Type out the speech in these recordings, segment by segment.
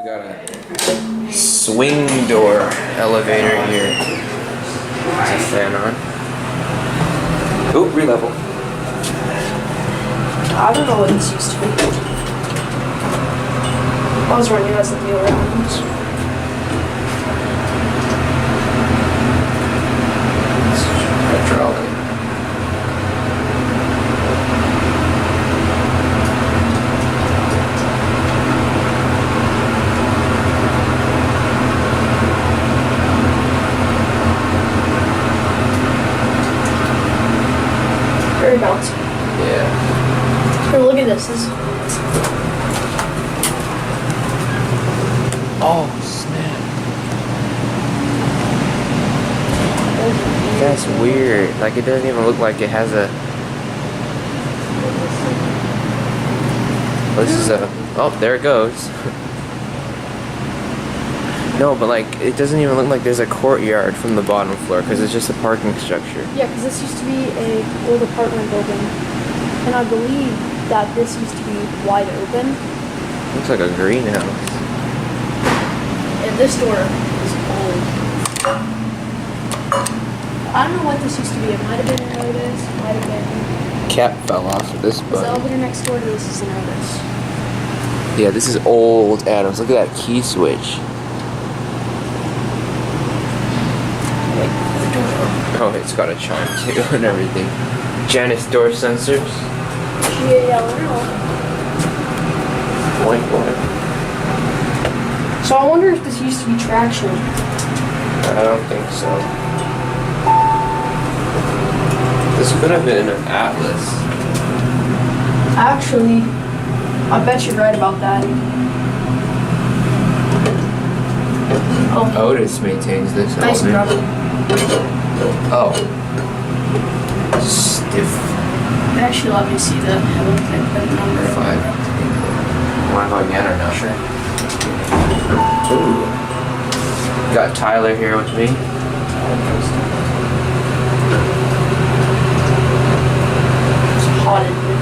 We got a swing door elevator here. There's a fan on. Oh, re-level. I don't know what this used to be. I was running as a new Remnants. Hydraulic. Very bouncy. Yeah. Here, look at this. Oh, snap. That's weird. Like, it doesn't even look like it has a... This is a... Oh, there it goes. No, but like, it doesn't even look like there's a courtyard from the bottom floor, because it's just a parking structure. Yeah, because this used to be an old apartment building. And I believe that this used to be wide open. Looks like a greenhouse. And this door is old. I don't know what this used to be. It might have been an Otis. Might have been... Cap fell off of this The button. elevator next door to this is an Otis. Yeah, this is old Adams. Look at that key switch. Oh, it's got a chime too and everything. Janus door sensors. Yeah, I don't know. Point one. So I wonder if this used to be traction. I don't think so. This could have been an Atlas. Actually, I bet you're right about that. Oh, Otis maintains this. nice elevator. rubber. Oh. Stiff. Actually, let me see the number. 5. Want to go again or no? Sure. Ooh. Got Tyler here with me. It's hot in here.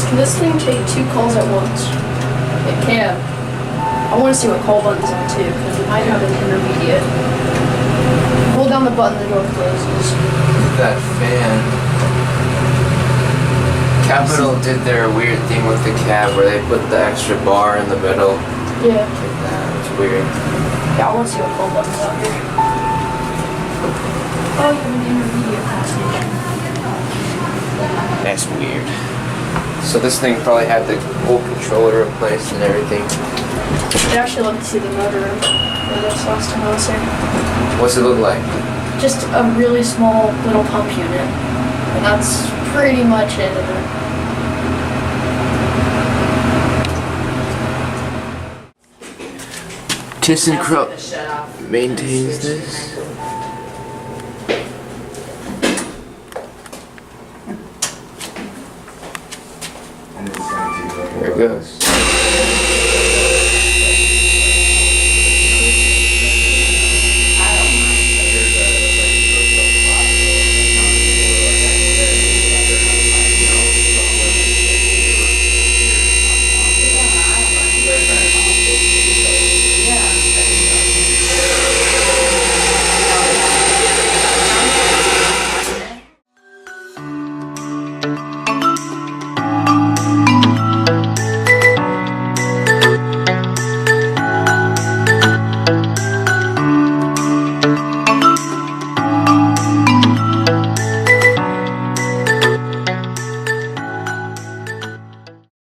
Can this thing take 2 calls at once? It can. I want to see what call button's on too, because it might have an intermediate. Hold down the button, the door closes. Look at that fan. Capital did their weird thing with the cab where they put the extra bar in the middle. Yeah. Like that. It's weird. Yeah, I want to see what call button's out here. Oh, you have an intermediate passage. That's weird. So this thing probably had the whole controller replaced and everything. I'd actually love to see the motor room for this last time I was here. What's it look like? Just a really small little pump unit. And that's pretty much it. ThyssenKrupp maintains this. There it goes.